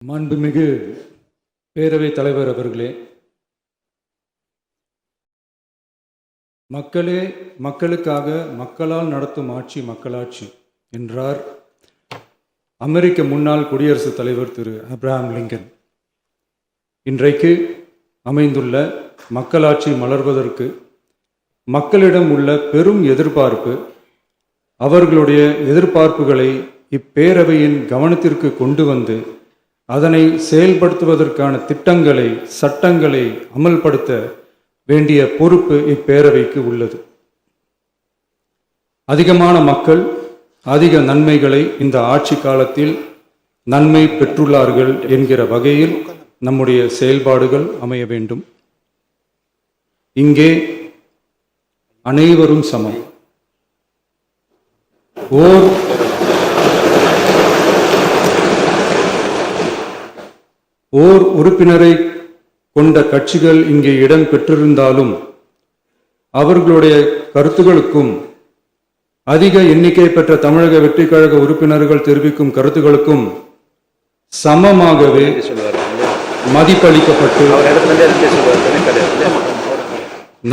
மாண்புமிகு பேரவைத் தலைவர் அவர்களே, மக்களே மக்களுக்காக மக்களால் நடத்தும் ஆட்சி மக்களாட்சி என்றார் அமெரிக்க முன்னாள் குடியரசுத் தலைவர் திரு ஆப்ரஹாம் லிங்கன். இன்றைக்கு அமைந்துள்ள மக்களாட்சி மலர்வதற்கு மக்களிடம் உள்ள பெரும் எதிர்பார்ப்பு, அவர்களுடைய எதிர்பார்ப்புகளை இப்பேரவையின் கவனத்திற்கு கொண்டு வந்து அதனை செயல்படுத்துவதற்கான திட்டங்களை, சட்டங்களை அமல்படுத்த வேண்டிய பொறுப்பு இப்பேரவைக்கு உள்ளது. அதிகமான மக்கள் அதிக நன்மைகளை இந்த ஆட்சி காலத்தில் நன்மை பெற்றுள்ளார்கள் என்கிற வகையில் நம்முடைய செயல்பாடுகள் அமைய வேண்டும். இங்கே அனைவரும் சமம். ஓர் உறுப்பினரை கொண்ட கட்சிகள் இங்கே இடம் பெற்றிருந்தாலும் அவர்களுடைய கருத்துகளுக்கும் அதிக எண்ணிக்கை பெற்ற தமிழக வெற்றி கழக உறுப்பினர்கள் தெரிவிக்கும் கருத்துகளுக்கும் சமமாகவே மதிப்பளிக்கப்பட்டு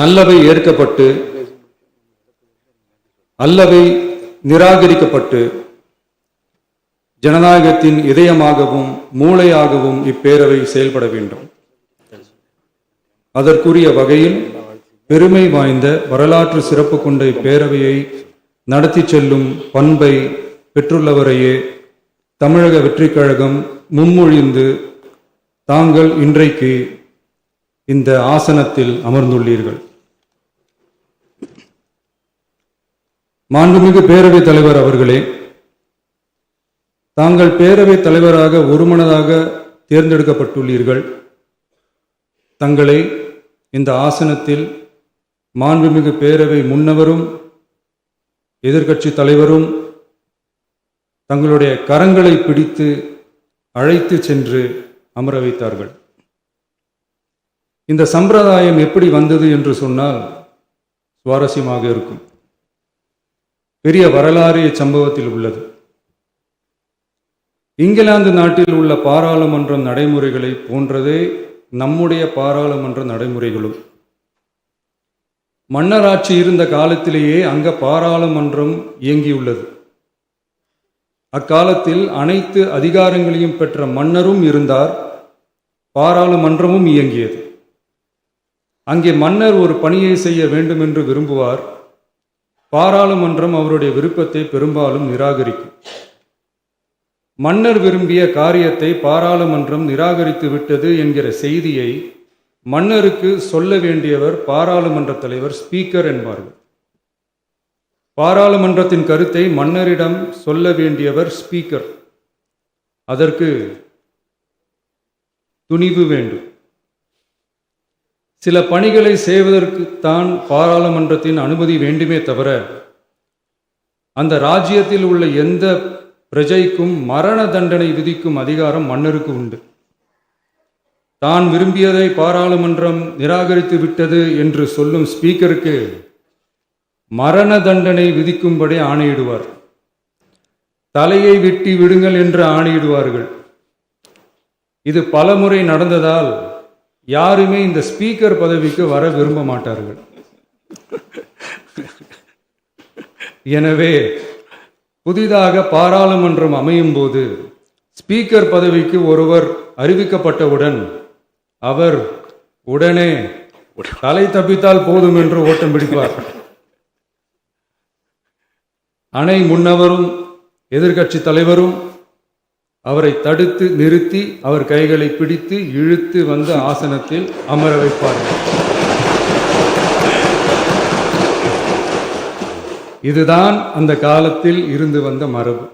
நல்லவை ஏற்கப்பட்டு அல்லவை நிராகரிக்கப்பட்டு ஜனநாயகத்தின் இதயமாகவும் மூளையாகவும் இப்பேரவை செயல்பட வேண்டும். அதற்குரிய வகையில் பெருமை வாய்ந்த வரலாற்று சிறப்பு கொண்ட இப்பேரவையை நடத்தி செல்லும் பண்பை பெற்றுள்ளவரையே தமிழக வெற்றி கழகம் முன்மொழிந்து தாங்கள் இன்றைக்கு இந்த ஆசனத்தில் அமர்ந்துள்ளீர்கள். மாண்புமிகு பேரவைத் தலைவர் அவர்களே, தாங்கள் பேரவைத் தலைவராக ஒருமனதாக தேர்ந்தெடுக்கப்பட்டுள்ளீர்கள். தங்களை இந்த ஆசனத்தில் மாண்புமிகு பேரவை முன்னவரும் எதிர்க்கட்சி தலைவரும் தங்களுடைய கரங்களை பிடித்து அழைத்து சென்று அமர வைத்தார்கள். இந்த சம்பிரதாயம் எப்படி வந்தது என்று சொன்னால் சுவாரஸ்யமாக இருக்கும். பெரிய வரலாறு இச்சம்பவத்தில் உள்ளது. இங்கிலாந்து நாட்டில் உள்ள பாராளுமன்ற நடைமுறைகளை போன்றதே நம்முடைய பாராளுமன்ற நடைமுறைகளும். மன்னராட்சி இருந்த காலத்திலேயே அங்க பாராளுமன்றம் இயங்கியுள்ளது. அக்காலத்தில் அனைத்து அதிகாரங்களையும் பெற்ற மன்னரும் இருந்தார், பாராளுமன்றமும் இயங்கியது. அங்கே மன்னர் ஒரு பணியை செய்ய வேண்டும் என்று விரும்புவார், பாராளுமன்றம் அவருடைய விருப்பத்தை பெரும்பாலும் நிராகரிக்கும். மன்னர் விரும்பிய காரியத்தை பாராளுமன்றம் நிராகரித்து விட்டது என்கிற செய்தியை மன்னருக்கு சொல்ல வேண்டியவர் பாராளுமன்ற தலைவர், ஸ்பீக்கர் என்பார்கள். பாராளுமன்றத்தின் கருத்தை மன்னரிடம் சொல்ல வேண்டியவர் ஸ்பீக்கர். அதற்கு துணிவு வேண்டும். சில பணிகளை செய்வதற்குத்தான் பாராளுமன்றத்தின் அனுமதி வேண்டுமே தவிர அந்த ராஜ்யத்தில் உள்ள எந்த பிரஜைக்கும் மரண தண்டனை விதிக்கும் அதிகாரம் மன்னருக்கு உண்டு. தான் விரும்பியதை பாராளுமன்றம் நிராகரித்து விட்டது என்று சொல்லும் ஸ்பீக்கருக்கு மரண தண்டனை விதிக்கும்படி ஆணையிடுவார். தலையை வெட்டி விடுங்கள் என்று ஆணையிடுவார்கள். இது பலமுறை நடந்ததால் யாருமே இந்த ஸ்பீக்கர் பதவிக்கு வர விரும்ப மாட்டார்கள். எனவே புதிதாக பாராளுமன்றம் அமையும் போது ஸ்பீக்கர் பதவிக்கு ஒருவர் அறிவிக்கப்பட்டவுடன் அவர் உடனே தலை தப்பித்தால் போதும் என்று ஓட்டம் பிடிப்பார். அணை முன்னவரும் எதிர்க்கட்சி தலைவரும் அவரை தடுத்து நிறுத்தி அவர் கைகளை பிடித்து இழுத்து வந்து ஆசனத்தில் அமர வைப்பார்கள். இதுதான் அந்த காலத்தில் இருந்து வந்த மரபு.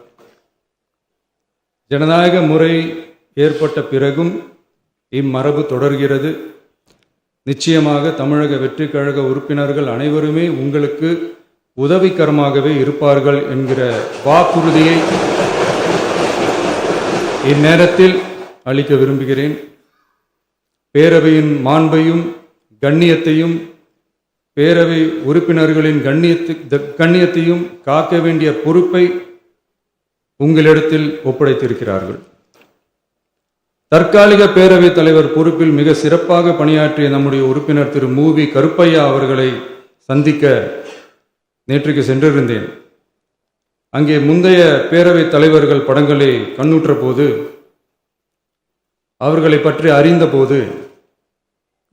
ஜனநாயக முறை ஏற்பட்ட பிறகும் இம்மரபு தொடர்கிறது. நிச்சயமாக தமிழக வெற்றி கழக உறுப்பினர்கள் அனைவருமே உங்களுக்கு உதவிகரமாகவே இருப்பார்கள் என்கிற வாக்குறுதியை இந்நேரத்தில் அளிக்க விரும்புகிறேன். பேரவையின் மாண்பையும் கண்ணியத்தையும் பேரவை உறுப்பினர்களின் கண்ணியத்தையும் காக்க வேண்டிய பொறுப்பை உங்களிடத்தில் ஒப்படைத்திருக்கிறார்கள். தற்காலிக பேரவைத் தலைவர் பொறுப்பில் மிக சிறப்பாக பணியாற்றிய நம்முடைய உறுப்பினர் திரு மூவி கருப்பையா அவர்களை சந்திக்க நேற்றுக்கு சென்றிருந்தேன். அங்கே முந்தைய பேரவைத் தலைவர்கள் படங்களை கண்ணுற்ற போது, அவர்களை பற்றி அறிந்த போது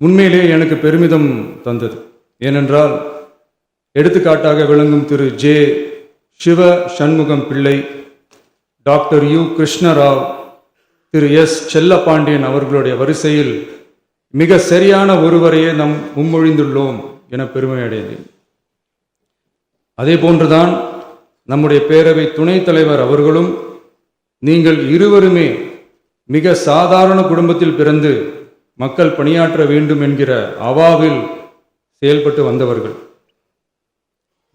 உண்மையிலே எனக்கு பெருமிதம் தந்தது. ஏனென்றால் எடுத்துக்காட்டாக விளங்கும் திரு ஜே சிவ சண்முகம் பிள்ளை, டாக்டர் யு கிருஷ்ணராவ், திரு எஸ் செல்லப்பாண்டியன் அவர்களுடைய வரிசையில் மிக சரியான ஒருவரையே நாம் முன்மொழிந்துள்ளோம் என பெருமை அடைந்தேன். அதே போன்றுதான் நம்முடைய பேரவை துணைத் தலைவர் அவர்களும், நீங்கள் இருவருமே மிக சாதாரண குடும்பத்தில் பிறந்து மக்கள் பணியாற்ற வேண்டும் என்கிற அவாவில் செயல்பட்டு வந்தவர்கள்.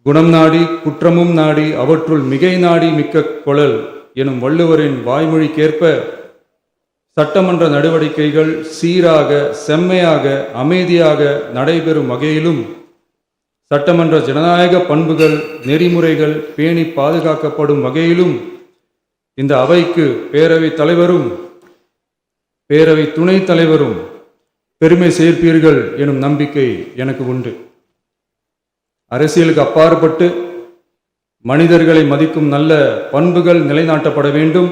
குணம் நாடி குற்றமும் நாடி அவற்றுள் மிகை நாடி மிக்க கொளல் எனும் வள்ளுவரின் வாய்மொழிக்கேற்ப சட்டமன்ற நடவடிக்கைகள் சீராக, செம்மையாக, அமைதியாக நடைபெறும் வகையிலும் சட்டமன்ற ஜனநாயக பண்புகள், நெறிமுறைகள் பேணி பாதுகாக்கப்படும் வகையிலும் இந்த அவைக்கு பேரவைத் தலைவரும் பேரவை துணைத் தலைவரும் பெருமை சேர்ப்பீர்கள் எனும் நம்பிக்கை எனக்கு உண்டு. அரசியலுக்கு அப்பாற்பட்டு மனிதர்களை மதிக்கும் நல்ல பண்புகள் நிலைநாட்டப்பட வேண்டும்,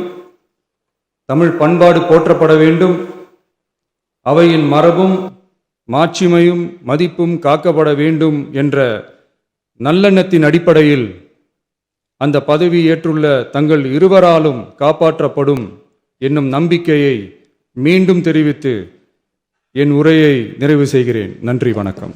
தமிழ் பண்பாடு போற்றப்பட வேண்டும், அவையின் மரபும் மாட்சிமையும் மதிப்பும் காக்கப்பட வேண்டும் என்ற நல்லெண்ணத்தின் அடிப்படையில் அந்த பதவி ஏற்றுள்ள தங்கள் இருவராலும் காப்பாற்றப்படும் என்னும் நம்பிக்கையை மீண்டும் தெரிவித்து என் உரையை நிறைவு செய்கிறேன். நன்றி, வணக்கம்.